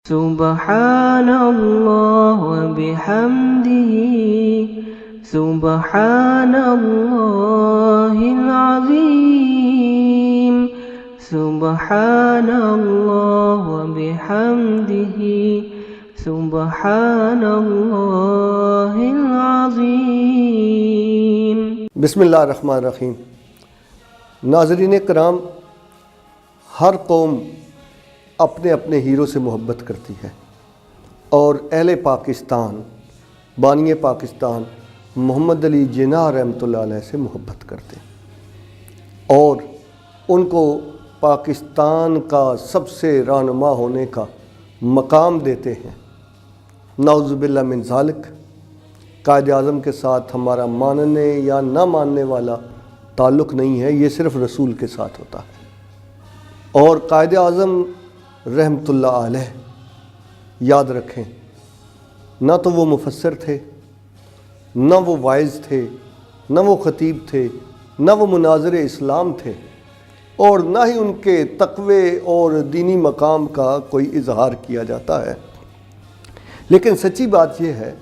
سبحان اللہ وبحمدہ سبحان اللہ العظیم سبحان اللہ وبحمدہ سبحان اللہ العظیم۔ بسم اللہ الرحمن الرحیم۔ ناظرین کرام، ہر قوم اپنے اپنے ہیرو سے محبت کرتی ہے اور اہل پاکستان، بانی پاکستان محمد علی جناح رحمۃ اللہ علیہ سے محبت کرتے ہیں اور ان کو پاکستان کا سب سے رہنما ہونے کا مقام دیتے ہیں۔ نعوذ باللہ من ذالک، قائد اعظم کے ساتھ ہمارا ماننے یا نہ ماننے والا تعلق نہیں ہے، یہ صرف رسول کے ساتھ ہوتا ہے۔ اور قائد اعظم رحمۃ اللہ علیہ، یاد رکھیں، نہ تو وہ مفسر تھے، نہ وہ واعظ تھے، نہ وہ خطیب تھے، نہ وہ مناظر اسلام تھے، اور نہ ہی ان کے تقوی اور دینی مقام کا کوئی اظہار کیا جاتا ہے۔ لیکن سچی بات یہ ہے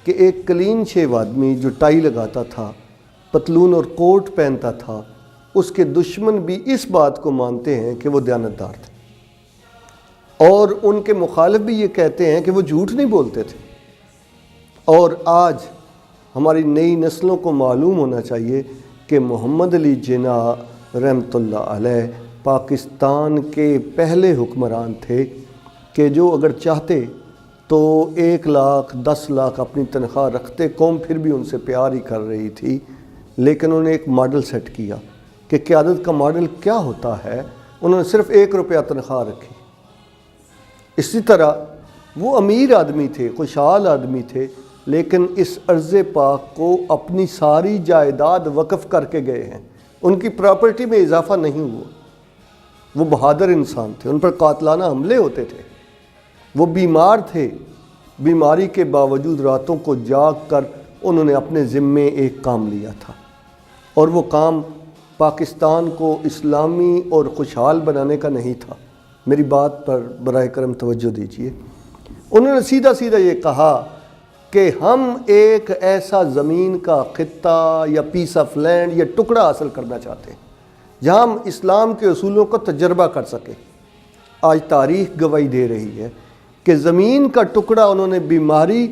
کہ ایک کلین شیو آدمی جو ٹائی لگاتا تھا، پتلون اور کوٹ پہنتا تھا، اس کے دشمن بھی اس بات کو مانتے ہیں کہ وہ دیانتدار تھے، اور ان کے مخالف بھی یہ کہتے ہیں کہ وہ جھوٹ نہیں بولتے تھے۔ اور آج ہماری نئی نسلوں کو معلوم ہونا چاہیے کہ محمد علی جناح رحمۃ اللہ علیہ پاکستان کے پہلے حکمران تھے کہ جو اگر چاہتے تو 1 لاکھ 10 لاکھ اپنی تنخواہ رکھتے، قوم پھر بھی ان سے پیار ہی کر رہی تھی، لیکن انہوں نے ایک ماڈل سیٹ کیا کہ قیادت کا ماڈل کیا ہوتا ہے۔ انہوں نے صرف 1 روپیہ تنخواہ رکھی۔ اسی طرح وہ امیر آدمی تھے، خوشحال آدمی تھے، لیکن اس ارض پاک کو اپنی ساری جائیداد وقف کر کے گئے ہیں۔ ان کی پراپرٹی میں اضافہ نہیں ہوا۔ وہ بہادر انسان تھے، ان پر قاتلانہ حملے ہوتے تھے، وہ بیمار تھے، بیماری کے باوجود راتوں کو جاگ کر انہوں نے اپنے ذمے ایک کام لیا تھا، اور وہ کام پاکستان کو اسلامی اور خوشحال بنانے کا نہیں تھا۔ میری بات پر براہ کرم توجہ دیجیے۔ انہوں نے سیدھا سیدھا یہ کہا کہ ہم ایک ایسا زمین کا خطہ یا پیس آف لینڈ یا ٹکڑا حاصل کرنا چاہتے ہیں جہاں ہم اسلام کے اصولوں کو تجربہ کر سکیں۔ آج تاریخ گواہی دے رہی ہے کہ زمین کا ٹکڑا انہوں نے بیماری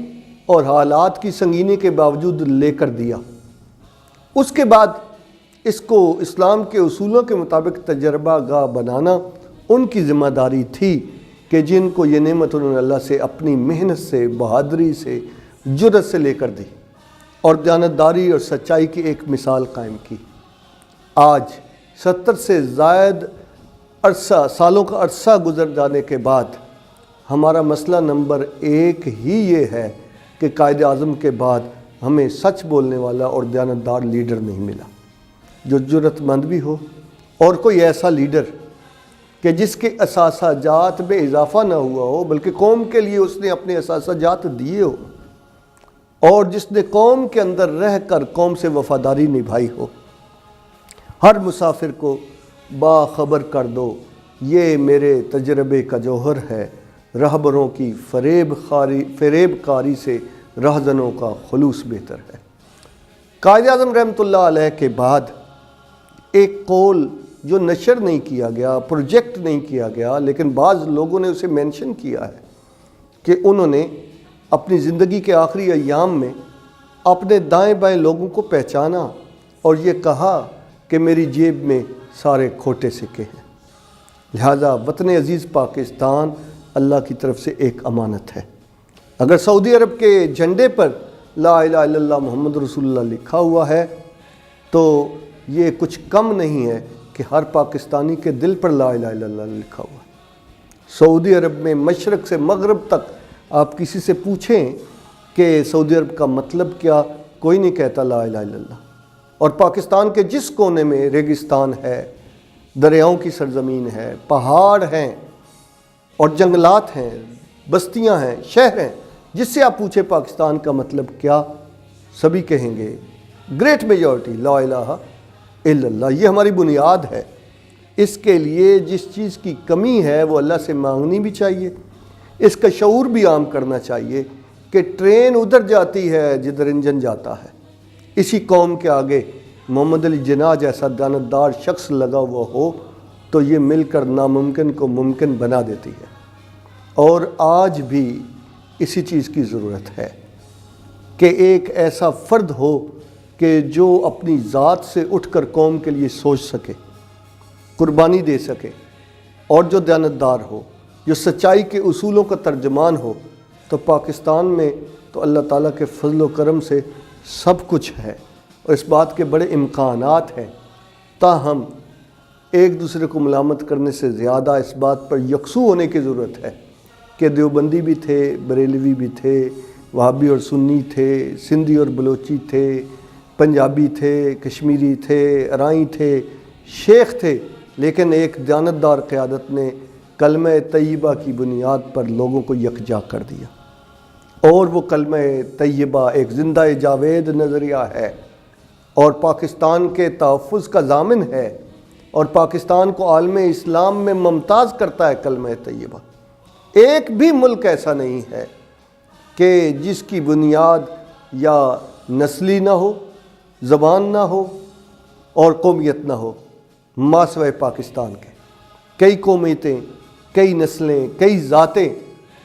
اور حالات کی سنگینی کے باوجود لے کر دیا۔ اس کے بعد اس کو اسلام کے اصولوں کے مطابق تجربہ گاہ بنانا ان کی ذمہ داری تھی کہ جن کو یہ نعمت انہوں نے اللہ سے اپنی محنت سے، بہادری سے، جرأت سے لے کر دی اور دیانتداری اور سچائی کی ایک مثال قائم کی۔ آج 70 سے زائد سالوں کا عرصہ گزر جانے کے بعد ہمارا مسئلہ نمبر 1 ہی یہ ہے کہ قائد اعظم کے بعد ہمیں سچ بولنے والا اور دیانتدار لیڈر نہیں ملا، جو جرأت مند بھی ہو، اور کوئی ایسا لیڈر کہ جس کے اثاثہ جات میں اضافہ نہ ہوا ہو بلکہ قوم کے لیے اس نے اپنے اثاثہ جات دیے ہو، اور جس نے قوم کے اندر رہ کر قوم سے وفاداری نبھائی ہو۔ ہر مسافر کو باخبر کر دو، یہ میرے تجربے کا جوہر ہے، رہبروں کی فریب کاری سے رہزنوں کا خلوص بہتر ہے۔ قائد اعظم رحمۃ اللہ علیہ کے بعد ایک قول جو نشر نہیں کیا گیا، پروجیکٹ نہیں کیا گیا، لیکن بعض لوگوں نے اسے مینشن کیا ہے کہ انہوں نے اپنی زندگی کے آخری ایام میں اپنے دائیں بائیں لوگوں کو پہچانا اور یہ کہا کہ میری جیب میں سارے کھوٹے سکے ہیں، لہذا وطن عزیز پاکستان اللہ کی طرف سے ایک امانت ہے۔ اگر سعودی عرب کے جھنڈے پر لا الہ الا اللہ محمد رسول اللہ لکھا ہوا ہے تو یہ کچھ کم نہیں ہے کہ ہر پاکستانی کے دل پر لا الہ الا اللہ لکھا ہوا ہے۔ سعودی عرب میں مشرق سے مغرب تک آپ کسی سے پوچھیں کہ سعودی عرب کا مطلب کیا، کوئی نہیں کہتا لا الہ الا اللہ۔ اور پاکستان کے جس کونے میں ریگستان ہے، دریاؤں کی سرزمین ہے، پہاڑ ہیں اور جنگلات ہیں، بستیاں ہیں، شہر ہیں، جس سے آپ پوچھیں پاکستان کا مطلب کیا، سبھی کہیں گے گریٹ میجورٹی لا الہ الا اللہ۔ یہ ہماری بنیاد ہے۔ اس کے لیے جس چیز کی کمی ہے وہ اللہ سے مانگنی بھی چاہیے، اس کا شعور بھی عام کرنا چاہیے کہ ٹرین ادھر جاتی ہے جدھر انجن جاتا ہے۔ اسی قوم کے آگے محمد علی جناح جیسا دیانتدار شخص لگا ہوا ہو تو یہ مل کر ناممکن کو ممکن بنا دیتی ہے، اور آج بھی اسی چیز کی ضرورت ہے کہ ایک ایسا فرد ہو کہ جو اپنی ذات سے اٹھ کر قوم کے لیے سوچ سکے، قربانی دے سکے، اور جو دیانتدار ہو، جو سچائی کے اصولوں کا ترجمان ہو۔ تو پاکستان میں تو اللہ تعالیٰ کے فضل و کرم سے سب کچھ ہے اور اس بات کے بڑے امکانات ہیں، تاہم ایک دوسرے کو ملامت کرنے سے زیادہ اس بات پر یکسو ہونے کی ضرورت ہے کہ دیوبندی بھی تھے، بریلوی بھی تھے، وہابی اور سنی تھے، سندھی اور بلوچی تھے، پنجابی تھے، کشمیری تھے، ارائیں تھے، شیخ تھے، لیکن ایک دیانتدار قیادت نے کلمہ طیبہ کی بنیاد پر لوگوں کو یکجا کر دیا، اور وہ کلمہ طیبہ ایک زندہ جاوید نظریہ ہے اور پاکستان کے تحفظ کا ضامن ہے، اور پاکستان کو عالم اسلام میں ممتاز کرتا ہے کلمہ طیبہ۔ ایک بھی ملک ایسا نہیں ہے کہ جس کی بنیاد یا نسلی نہ ہو، زبان نہ ہو اور قومیت نہ ہو، ماسوائے پاکستان کے کئی قومیتیں، کئی نسلیں، کئی ذاتیں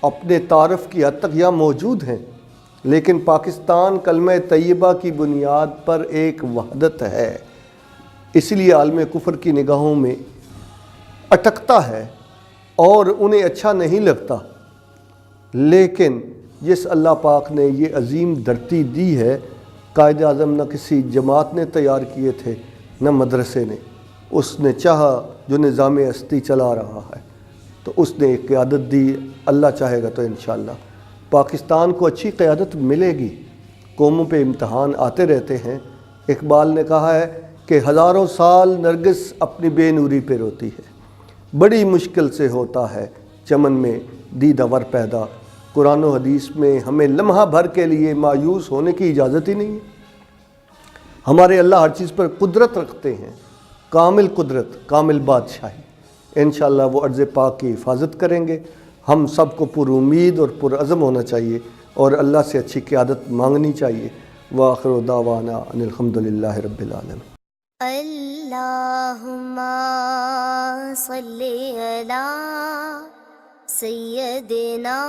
اپنے تعارف کی حد تک یہاں موجود ہیں، لیکن پاکستان کلمہ طیبہ کی بنیاد پر ایک وحدت ہے، اس لیے عالم کفر کی نگاہوں میں اٹکتا ہے اور انہیں اچھا نہیں لگتا۔ لیکن جس اللہ پاک نے یہ عظیم دھرتی دی ہے، قائد اعظم نہ کسی جماعت نے تیار کیے تھے نہ مدرسے نے، اس نے چاہا جو نظام ہستی چلا رہا ہے تو اس نے ایک قیادت دی، اللہ چاہے گا تو انشاءاللہ پاکستان کو اچھی قیادت ملے گی۔ قوموں پہ امتحان آتے رہتے ہیں۔ اقبال نے کہا ہے کہ ہزاروں سال نرگس اپنی بے نوری پہ روتی ہے، بڑی مشکل سے ہوتا ہے چمن میں دیدہ ور پیدا۔ قرآن و حدیث میں ہمیں لمحہ بھر کے لیے مایوس ہونے کی اجازت ہی نہیں ہے۔ ہمارے اللہ ہر چیز پر قدرت رکھتے ہیں، کامل قدرت، کامل بادشاہی۔ انشاءاللہ وہ ارض پاک کی حفاظت کریں گے۔ ہم سب کو پر امید اور پر عزم ہونا چاہیے اور اللہ سے اچھی قیادت مانگنی چاہیے۔ وآخر دعوانا ان الحمدللہ رب العالمین۔ اللہم صلی علی سیدنا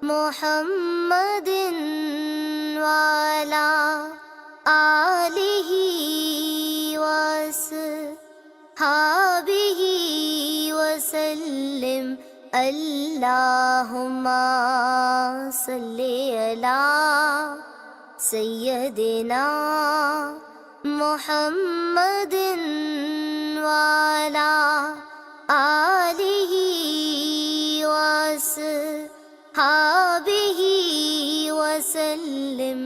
محمد وعلی آلہ وصحبہ وسلم۔ اللہم صلی علی سیدنا محمد وعلی آلہ وصحبہ وسلم۔